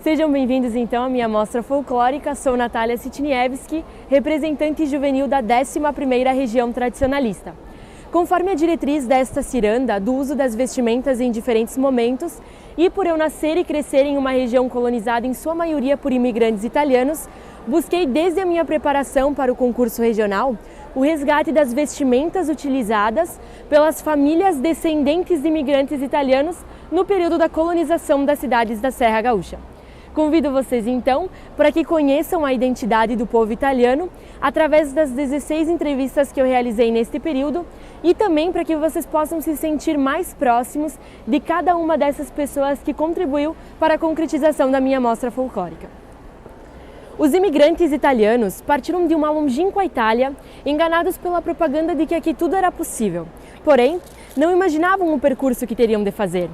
Sejam bem-vindos então à minha mostra folclórica. Sou Natália Sitniewski, representante juvenil da 11ª Região Tradicionalista. Conforme a diretriz desta ciranda do uso das vestimentas em diferentes momentos e por eu nascer e crescer em uma região colonizada em sua maioria por imigrantes italianos, busquei desde a minha preparação para o concurso regional o resgate das vestimentas utilizadas pelas famílias descendentes de imigrantes italianos no período da colonização das cidades da Serra Gaúcha. Convido vocês então para que conheçam a identidade do povo italiano através das 16 entrevistas que eu realizei neste período e também para que vocês possam se sentir mais próximos de cada uma dessas pessoas que contribuiu para a concretização da minha mostra folclórica. Os imigrantes italianos partiram de uma longínqua Itália, enganados pela propaganda de que aqui tudo era possível. Porém, não imaginavam o percurso que teriam de fazer.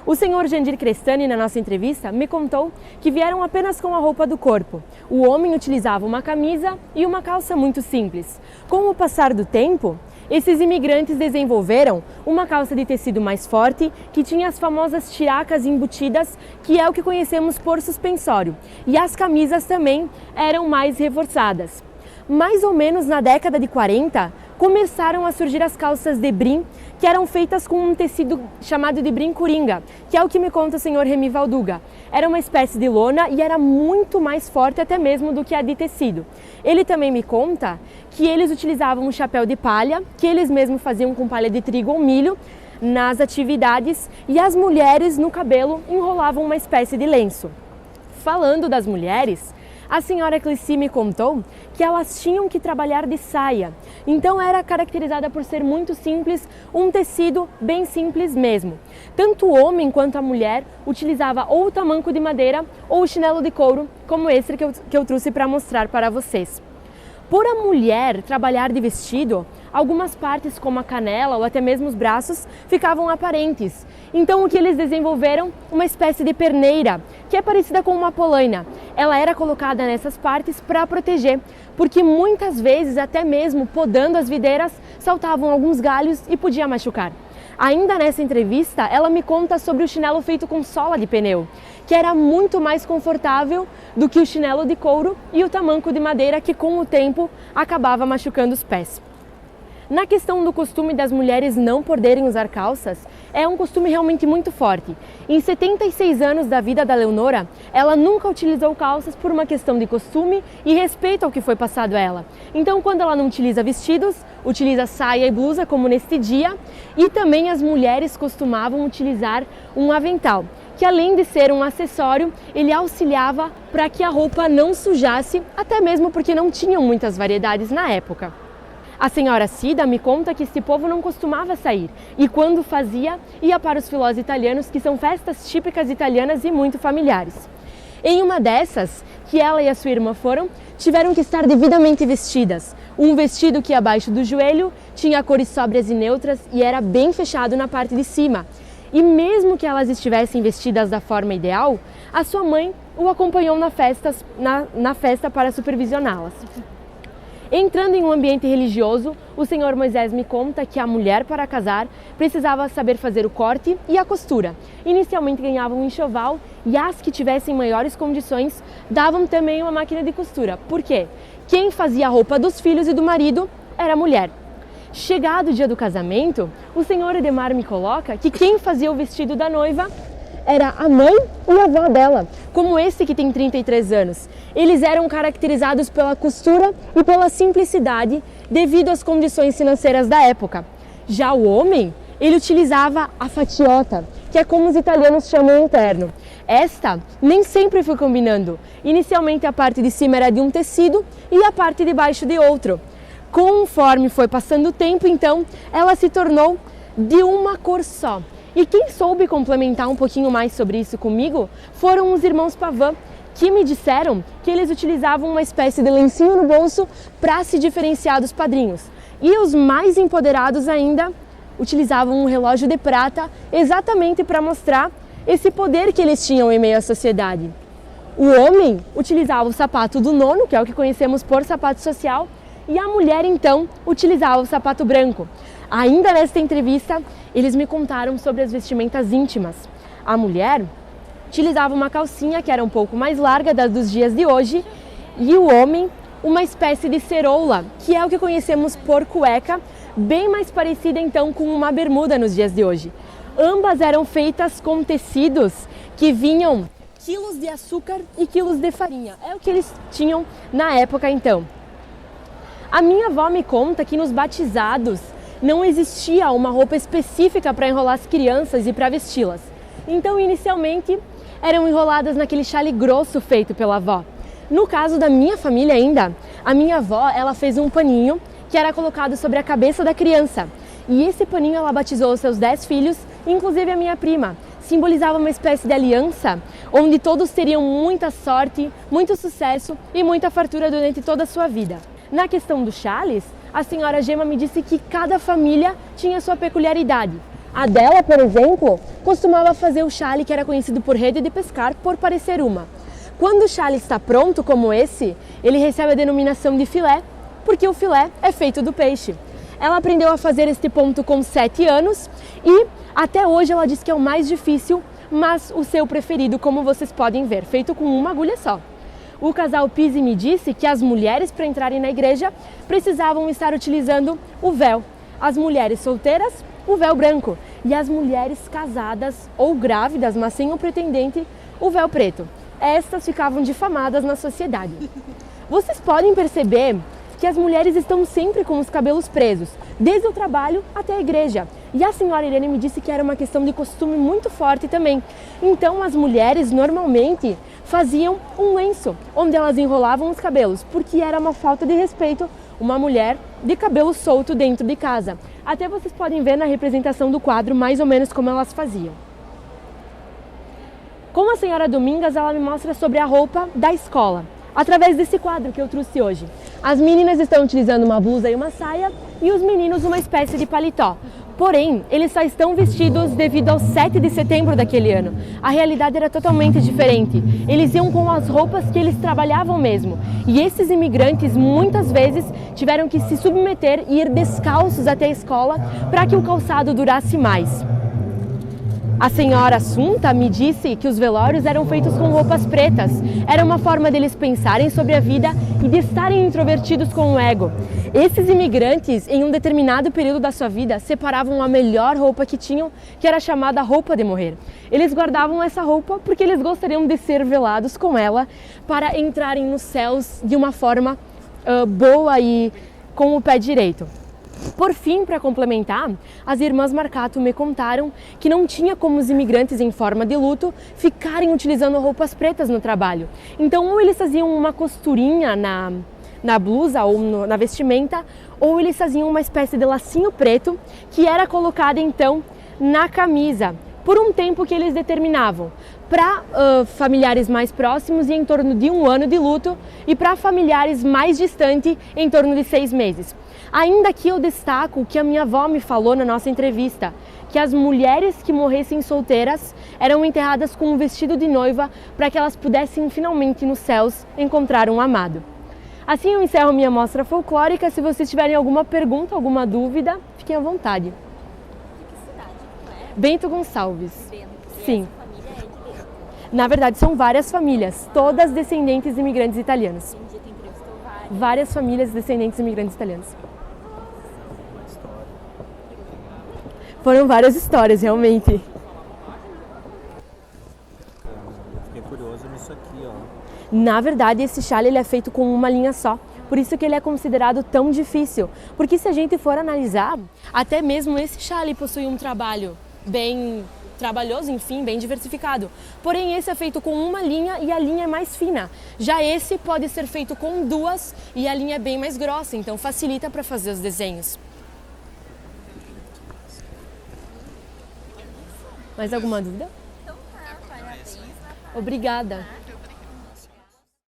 O senhor Jandir Crestani, na nossa entrevista, me contou que vieram apenas com a roupa do corpo. O homem utilizava uma camisa e uma calça muito simples. Com o passar do tempo, esses imigrantes desenvolveram uma calça de tecido mais forte, que tinha as famosas tiracas embutidas, que é o que conhecemos por suspensório. E as camisas também eram mais reforçadas. Mais ou menos na década de 40, começaram a surgir as calças de brim, que eram feitas com um tecido chamado de brim coringa, que é o que me conta o senhor Remy Valduga. Era uma espécie de lona e era muito mais forte até mesmo do que a de tecido. Ele também me conta que eles utilizavam um chapéu de palha, que eles mesmos faziam com palha de trigo ou milho nas atividades, e as mulheres no cabelo enrolavam uma espécie de lenço. Falando das mulheres, a senhora Clissi me contou que elas tinham que trabalhar de saia, então era caracterizada por ser muito simples, um tecido bem simples mesmo. Tanto o homem quanto a mulher utilizava ou o tamanco de madeira ou o chinelo de couro, como esse que eu trouxe para mostrar para vocês. Por a mulher trabalhar de vestido, algumas partes como a canela ou até mesmo os braços ficavam aparentes. Então o que eles desenvolveram? Uma espécie de perneira, que é parecida com uma polaina. Ela era colocada nessas partes para proteger, porque muitas vezes até mesmo podando as videiras saltavam alguns galhos e podia machucar. Ainda nessa entrevista, ela me conta sobre o chinelo feito com sola de pneu, que era muito mais confortável do que o chinelo de couro e o tamanco de madeira, que com o tempo acabava machucando os pés. Na questão do costume das mulheres não poderem usar calças, é um costume realmente muito forte. Em 76 anos da vida da Leonora, ela nunca utilizou calças por uma questão de costume e respeito ao que foi passado a ela. Então, quando ela não utiliza vestidos, utiliza saia e blusa, como neste dia, e também as mulheres costumavam utilizar um avental, que além de ser um acessório, ele auxiliava para que a roupa não sujasse, até mesmo porque não tinham muitas variedades na época. A senhora Cida me conta que esse povo não costumava sair e quando fazia, ia para os filós italianos, que são festas típicas italianas e muito familiares. Em uma dessas, que ela e a sua irmã foram, tiveram que estar devidamente vestidas. Um vestido que abaixo do joelho tinha cores sóbrias e neutras e era bem fechado na parte de cima. E mesmo que elas estivessem vestidas da forma ideal, a sua mãe o acompanhou na festa para supervisioná-las. Entrando em um ambiente religioso, o senhor Moisés me conta que a mulher, para casar, precisava saber fazer o corte e a costura. Inicialmente ganhavam um enxoval e as que tivessem maiores condições davam também uma máquina de costura. Por quê? Quem fazia a roupa dos filhos e do marido era a mulher. Chegado o dia do casamento, o senhor Edemar me coloca que quem fazia o vestido da noiva era a mãe e a avó dela, como esse que tem 33 anos. Eles eram caracterizados pela costura e pela simplicidade devido às condições financeiras da época. Já o homem, ele utilizava a fatiota, que é como os italianos chamam o terno. Esta nem sempre foi combinando. Inicialmente a parte de cima era de um tecido e a parte de baixo de outro. Conforme foi passando o tempo, então, ela se tornou de uma cor só. E quem soube complementar um pouquinho mais sobre isso comigo foram os irmãos Pavan, que me disseram que eles utilizavam uma espécie de lencinho no bolso para se diferenciar dos padrinhos. E os mais empoderados ainda utilizavam um relógio de prata exatamente para mostrar esse poder que eles tinham em meio à sociedade. O homem utilizava o sapato do nono, que é o que conhecemos por sapato social, e a mulher então utilizava o sapato branco. Ainda nesta entrevista, eles me contaram sobre as vestimentas íntimas. A mulher utilizava uma calcinha que era um pouco mais larga das dos dias de hoje e o homem uma espécie de ceroula, que é o que conhecemos por cueca, bem mais parecida então com uma bermuda nos dias de hoje. Ambas eram feitas com tecidos que vinham quilos de açúcar e quilos de farinha. É o que eles tinham na época então. A minha avó me conta que nos batizados não existia uma roupa específica para enrolar as crianças e para vesti-las. Então, inicialmente, eram enroladas naquele chale grosso feito pela avó. No caso da minha família ainda, a minha avó ela fez um paninho que era colocado sobre a cabeça da criança. E esse paninho ela batizou os seus 10 filhos, inclusive a minha prima. Simbolizava uma espécie de aliança, onde todos teriam muita sorte, muito sucesso e muita fartura durante toda a sua vida. Na questão dos chales, a senhora Gema me disse que cada família tinha sua peculiaridade. A dela, por exemplo, costumava fazer o chale que era conhecido por rede de pescar, por parecer uma. Quando o chale está pronto, como esse, ele recebe a denominação de filé, porque o filé é feito do peixe. Ela aprendeu a fazer este ponto com 7 anos e até hoje ela diz que é o mais difícil, mas o seu preferido, como vocês podem ver, feito com uma agulha só. O casal Pizzi me disse que as mulheres, para entrarem na igreja, precisavam estar utilizando o véu. As mulheres solteiras, o véu branco. E as mulheres casadas ou grávidas, mas sem o pretendente, o véu preto. Estas ficavam difamadas na sociedade. Vocês podem perceber que as mulheres estão sempre com os cabelos presos, desde o trabalho até a igreja. E a senhora Irene me disse que era uma questão de costume muito forte também. Então as mulheres normalmente faziam um lenço, onde elas enrolavam os cabelos, porque era uma falta de respeito uma mulher de cabelo solto dentro de casa. Até vocês podem ver na representação do quadro mais ou menos como elas faziam. Com a senhora Domingas, ela me mostra sobre a roupa da escola, através desse quadro que eu trouxe hoje. As meninas estão utilizando uma blusa e uma saia e os meninos uma espécie de paletó. Porém, eles só estão vestidos devido ao 7 de setembro daquele ano. A realidade era totalmente diferente. Eles iam com as roupas que eles trabalhavam mesmo. E esses imigrantes muitas vezes tiveram que se submeter e ir descalços até a escola para que o calçado durasse mais. A senhora Assunta me disse que os velórios eram feitos com roupas pretas. Era uma forma deles pensarem sobre a vida e de estarem introvertidos com o ego. Esses imigrantes, em um determinado período da sua vida, separavam a melhor roupa que tinham, que era chamada roupa de morrer. Eles guardavam essa roupa porque eles gostariam de ser velados com ela para entrarem nos céus de uma forma boa e com o pé direito. Por fim, para complementar, as irmãs Marcato me contaram que não tinha como os imigrantes em forma de luto ficarem utilizando roupas pretas no trabalho. Então, ou eles faziam uma costurinha na blusa ou na vestimenta, ou eles faziam uma espécie de lacinho preto que era colocado então na camisa por um tempo que eles determinavam. Para familiares mais próximos, em torno de 1 ano de luto, e para familiares mais distantes, em torno de 6 meses. Ainda aqui eu destaco o que a minha avó me falou na nossa entrevista, que as mulheres que morressem solteiras eram enterradas com um vestido de noiva para que elas pudessem finalmente nos céus encontrar um amado. Assim eu encerro minha mostra folclórica. Se vocês tiverem alguma pergunta, alguma dúvida, fiquem à vontade. De que cidade é? Bento Gonçalves. Bento. Sim. Essa família é de Bento. Na verdade, são várias famílias, todas descendentes de imigrantes italianos. Entendi, tu entrevistou várias. Várias famílias descendentes de imigrantes italianos. Foram várias histórias, realmente. Fiquei curioso nisso aqui, ó. Na verdade, esse chale ele é feito com uma linha só. Por isso que ele é considerado tão difícil. Porque se a gente for analisar, até mesmo esse chale possui um trabalho bem trabalhoso, enfim, bem diversificado. Porém, esse é feito com uma linha e a linha é mais fina. Já esse pode ser feito com 2 e a linha é bem mais grossa, então facilita para fazer os desenhos. Mais alguma dúvida? Então tá, parabéns. Obrigada.